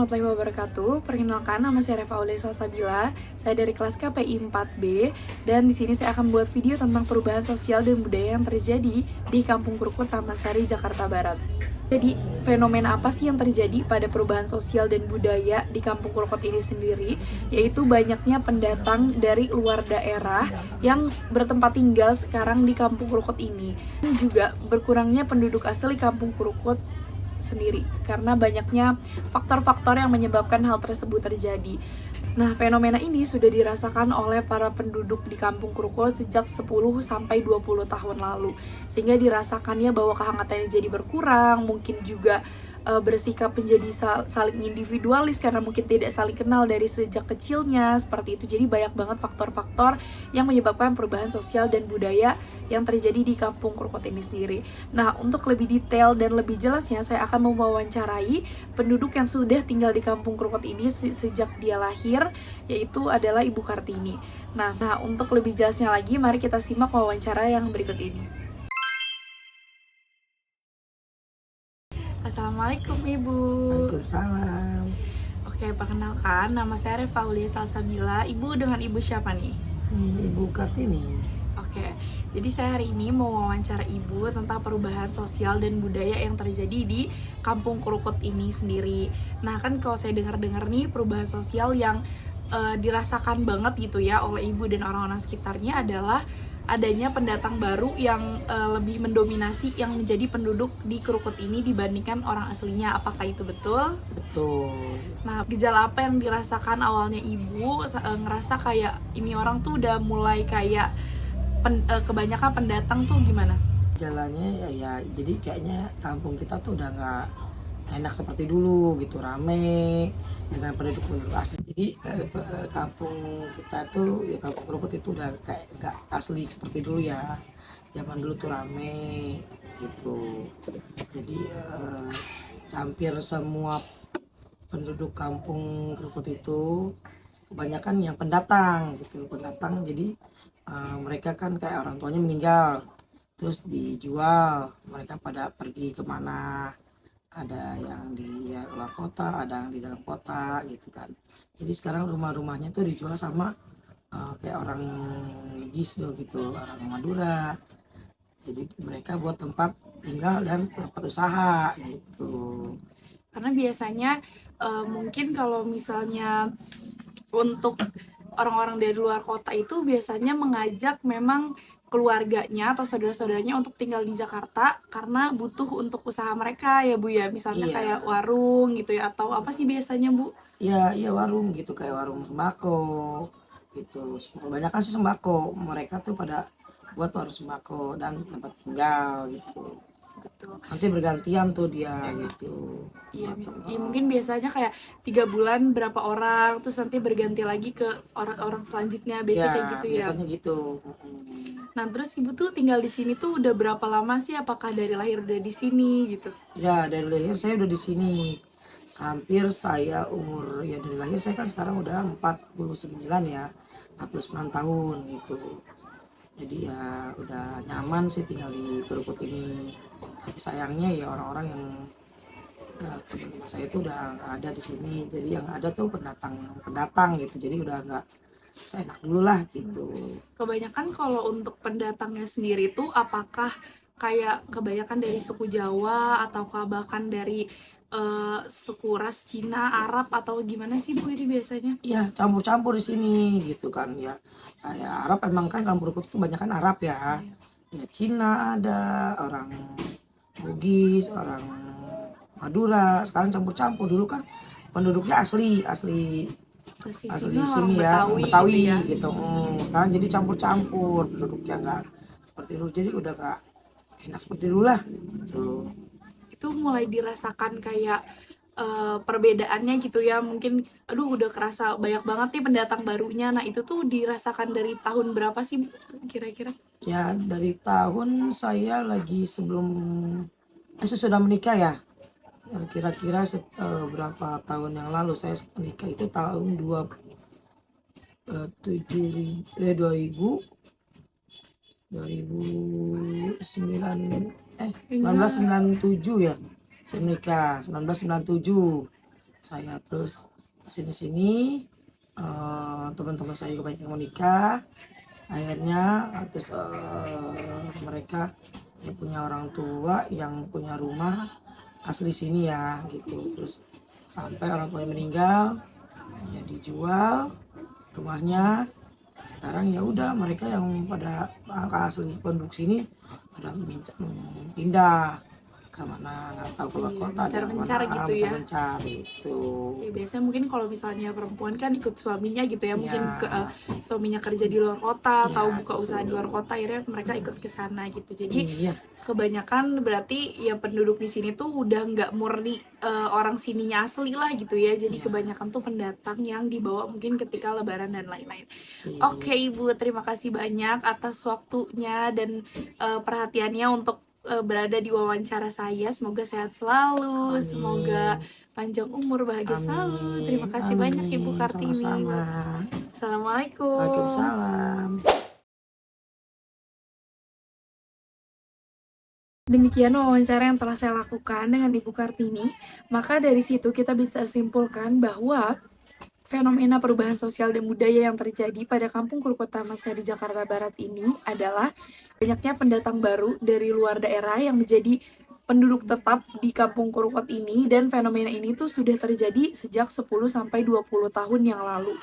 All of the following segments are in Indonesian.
warahmatullahi wabarakatuh. Perkenalkan, nama saya Reva Aulia Salsabila. Saya dari kelas KPI 4B dan di sini saya akan buat video tentang perubahan sosial dan budaya yang terjadi di Kampung Krukut, Taman Sari, Jakarta Barat. Jadi, fenomena apa sih yang terjadi pada perubahan sosial dan budaya di Kampung Krukut ini sendiri? Yaitu banyaknya pendatang dari luar daerah yang bertempat tinggal sekarang di Kampung Krukut ini. Dan juga berkurangnya penduduk asli Kampung Krukut sendiri karena banyaknya faktor-faktor yang menyebabkan hal tersebut terjadi. Nah, fenomena ini sudah dirasakan oleh para penduduk di Kampung Krukut sejak 10 sampai 20 tahun lalu. Sehingga dirasakannya bahwa kehangatannya jadi berkurang, mungkin juga bersikap menjadi saling individualis karena mungkin tidak saling kenal dari sejak kecilnya, seperti itu. Jadi banyak banget faktor-faktor yang menyebabkan perubahan sosial dan budaya yang terjadi di Kampung Krukut ini sendiri. Nah, untuk lebih detail dan lebih jelasnya, saya akan mewawancarai penduduk yang sudah tinggal di Kampung Krukut ini sejak dia lahir, yaitu adalah Ibu Kartini. Nah, untuk lebih jelasnya lagi, mari kita simak wawancara yang berikut ini. Assalamualaikum Ibu. Waalaikumsalam. Oke, perkenalkan, nama saya Reva Aulia Salsabila. Ibu dengan Ibu siapa nih? Ibu Kartini. Oke, jadi saya hari ini mau wawancara Ibu tentang perubahan sosial dan budaya yang terjadi di Kampung Krukut ini sendiri. Nah, kan kalau saya dengar-dengar nih, perubahan sosial yang dirasakan banget gitu ya oleh Ibu dan orang-orang sekitarnya adalah adanya pendatang baru yang lebih mendominasi yang menjadi penduduk di Krukut ini dibandingkan orang aslinya. Apakah itu betul? Betul. Nah, gejala apa yang dirasakan awalnya Ibu ngerasa kayak ini orang tuh udah mulai kayak kebanyakan pendatang tuh gimana? Jalannya ya jadi kayaknya kampung kita tuh udah nggak enak seperti dulu gitu, rame dengan penduduk-penduduk asli. Jadi kampung kita tuh ya kampung Krukut itu udah kayak nggak asli seperti dulu ya. Zaman dulu tuh rame gitu. Jadi hampir semua penduduk kampung Krukut itu kebanyakan yang pendatang gitu, pendatang. Jadi mereka kan kayak orang tuanya meninggal terus dijual, mereka pada pergi kemana, ada yang di luar kota, ada yang di dalam kota gitu kan. Jadi sekarang rumah-rumahnya tuh dijual sama kayak orang Bugis loh gitu, orang Madura. Jadi mereka buat tempat tinggal dan tempat usaha gitu. Karena biasanya mungkin kalau misalnya untuk orang-orang dari luar kota itu biasanya mengajak memang keluarganya atau saudara-saudaranya untuk tinggal di Jakarta karena butuh untuk usaha mereka ya Bu ya, misalnya Iya. kayak warung gitu ya, atau apa sih biasanya Bu? Iya warung gitu, kayak warung sembako gitu. Kebanyakan sih sembako, mereka tuh pada buat warung sembako dan tempat tinggal gitu. Betul. Nanti bergantian tuh dia gitu. Iya, Buat iya, mungkin biasanya kayak 3 bulan berapa orang, terus nanti berganti lagi ke orang-orang selanjutnya, biasanya ya kayak gitu ya. biasanya gitu. Nah, terus Ibu tuh tinggal di sini tuh udah berapa lama sih? Apakah dari lahir udah di sini gitu? Ya dari lahir saya udah di sini. Hampir saya umur ya dari lahir saya kan sekarang udah 49 ya. 49 tahun gitu. Jadi ya udah nyaman sih tinggal di Krukut ini. Tapi sayangnya ya orang-orang yang teman-teman saya itu udah nggak ada di sini. Jadi yang ada tuh pendatang gitu. Jadi udah nggak seenak dulu lah gitu. Kebanyakan kalau untuk pendatangnya sendiri tuh apakah kayak kebanyakan dari suku Jawa ataukah bahkan dari suku ras Cina, Arab atau gimana sih Bu ini biasanya? Iya campur-campur di sini gitu kan ya. Kayak Arab emang kan kampung Krukut itu banyak kan Arab ya. Ya Cina ada, orang Bugis, orang Madura, sekarang campur-campur. Dulu kan penduduknya asli asli Sini orang sini ya, Betawi, Betawi gitu ya. gitu. Sekarang jadi campur-campur penduduknya, nggak seperti dulu, jadi udah nggak enak seperti dulu lah gitu. Itu mulai dirasakan kayak perbedaannya gitu ya, mungkin aduh udah kerasa banyak banget nih pendatang barunya. Nah, itu tuh dirasakan dari tahun berapa sih kira-kira? Ya dari tahun saya lagi sebelum sesudah menikah ya. Kira-kira berapa tahun yang lalu saya menikah itu tahun 2009 1997 ya saya menikah 1997. saya terus kesini-sini, teman-teman saya juga banyak yang mau nikah. Akhirnya terus mereka yang punya orang tua yang punya rumah asli sini ya gitu. Terus sampai orang tuanya meninggal, ya dijual rumahnya. Sekarang ya udah mereka yang pada asli penduduk sini pada pindah ke mana nggak tahu, keluar kota dan mencar-mencar mana gitu ya. mencar itu. Ya, biasanya mungkin kalau misalnya perempuan kan ikut suaminya gitu ya, mungkin Ya, suaminya kerja di luar kota atau ya buka gitu. usaha di luar kota, akhirnya mereka ikut ke sana gitu. Jadi Iya, kebanyakan berarti ya penduduk di sini tuh udah nggak murni orang sininya asli lah gitu ya. Jadi iya, kebanyakan tuh pendatang yang dibawa mungkin ketika lebaran dan lain-lain. iya. Oke Ibu, terima kasih banyak atas waktunya dan perhatiannya untuk berada di wawancara saya. Semoga sehat selalu, semoga Amin. panjang umur, bahagia selalu. Terima Amin, kasih banyak Ibu amin, Kartini. sama-sama. Assalamualaikum. Waalaikumsalam. Demikian wawancara yang telah saya lakukan dengan Ibu Kartini. Maka dari situ kita bisa simpulkan bahwa fenomena perubahan sosial dan budaya yang terjadi pada Kampung Krukut Tamasari Jakarta Barat ini adalah banyaknya pendatang baru dari luar daerah yang menjadi penduduk tetap di Kampung Krukut ini, dan fenomena ini tuh sudah terjadi sejak 10 sampai 20 tahun yang lalu.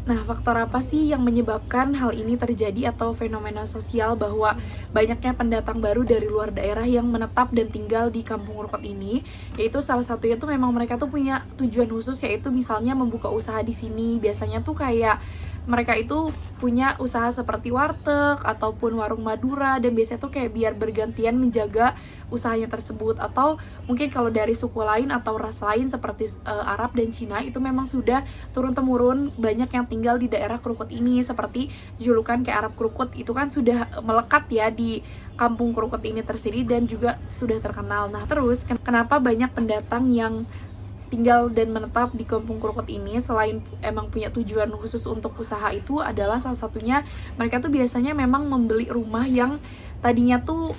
Nah, faktor apa sih yang menyebabkan hal ini terjadi atau fenomena sosial bahwa banyaknya pendatang baru dari luar daerah yang menetap dan tinggal di Kampung Krukut ini? Yaitu salah satunya tuh memang mereka tuh punya tujuan khusus, yaitu misalnya membuka usaha di sini. Biasanya tuh kayak mereka itu punya usaha seperti warteg ataupun warung Madura, dan biasanya tuh kayak biar bergantian menjaga usahanya tersebut. Atau mungkin kalau dari suku lain atau ras lain seperti Arab dan Cina, itu memang sudah turun-temurun banyak yang tinggal di daerah Krukut ini, seperti julukan kayak Arab Krukut itu kan sudah melekat ya di Kampung Krukut ini tersendiri dan juga sudah terkenal. Nah, terus kenapa banyak pendatang yang tinggal dan menetap di Kampung Krukut ini selain emang punya tujuan khusus untuk usaha, itu adalah salah satunya mereka tuh biasanya memang membeli rumah yang tadinya tuh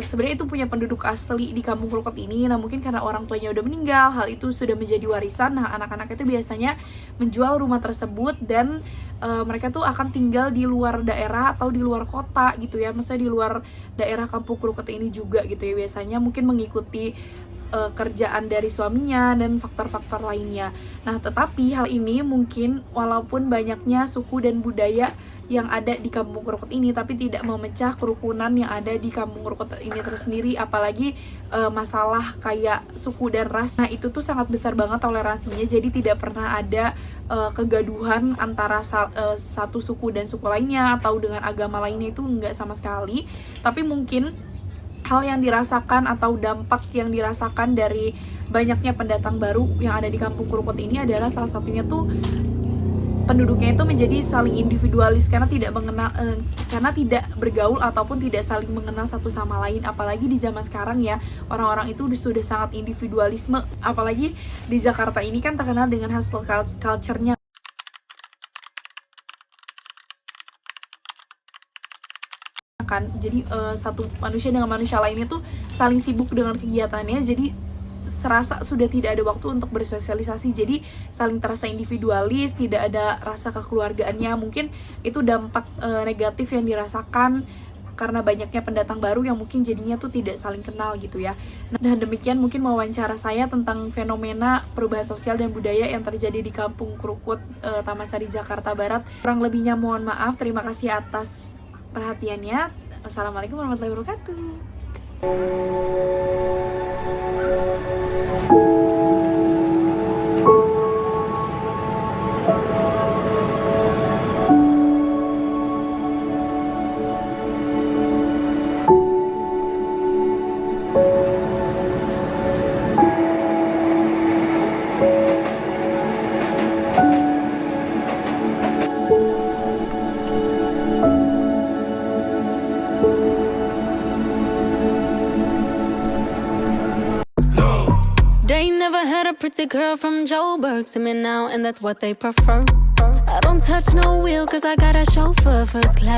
sebenarnya itu punya penduduk asli di Kampung Krukut ini. Nah, mungkin karena orang tuanya udah meninggal, hal itu sudah menjadi warisan. Nah, anak-anak itu biasanya menjual rumah tersebut dan mereka tuh akan tinggal di luar daerah atau di luar kota gitu ya, maksudnya di luar daerah Kampung Krukut ini juga gitu ya. Biasanya mungkin mengikuti kerjaan dari suaminya dan faktor-faktor lainnya. Nah, tetapi hal ini mungkin walaupun banyaknya suku dan budaya yang ada di Kampung Krukut ini, tapi tidak memecah kerukunan yang ada di Kampung Krukut ini tersendiri. Apalagi masalah kayak suku dan ras, nah itu tuh sangat besar banget toleransinya. Jadi tidak pernah ada kegaduhan antara satu suku dan suku lainnya atau dengan agama lainnya, itu enggak sama sekali. Tapi mungkin hal yang dirasakan atau dampak yang dirasakan dari banyaknya pendatang baru yang ada di Kampung Krukut ini adalah salah satunya tuh penduduknya itu menjadi saling individualis karena tidak mengenal karena tidak bergaul ataupun tidak saling mengenal satu sama lain. Apalagi di zaman sekarang ya, orang-orang itu sudah sangat individualisme. Apalagi di Jakarta ini kan terkenal dengan hustle culture-nya kan. Jadi satu manusia dengan manusia lainnya tuh saling sibuk dengan kegiatannya, jadi serasa sudah tidak ada waktu untuk bersosialisasi. Jadi saling terasa individualis, tidak ada rasa kekeluargaannya. Mungkin itu dampak negatif yang dirasakan karena banyaknya pendatang baru yang mungkin jadinya tuh tidak saling kenal gitu ya. Nah, demikian mungkin wawancara saya tentang fenomena perubahan sosial dan budaya yang terjadi di Kampung Krukut Tamasari Jakarta Barat. Kurang lebihnya mohon maaf. Terima kasih atas perhatiannya. Wassalamualaikum warahmatullahi wabarakatuh. They never had a pretty girl from Joburg to me now, and that's what they prefer. I don't touch no wheel cause I got a chauffeur first class.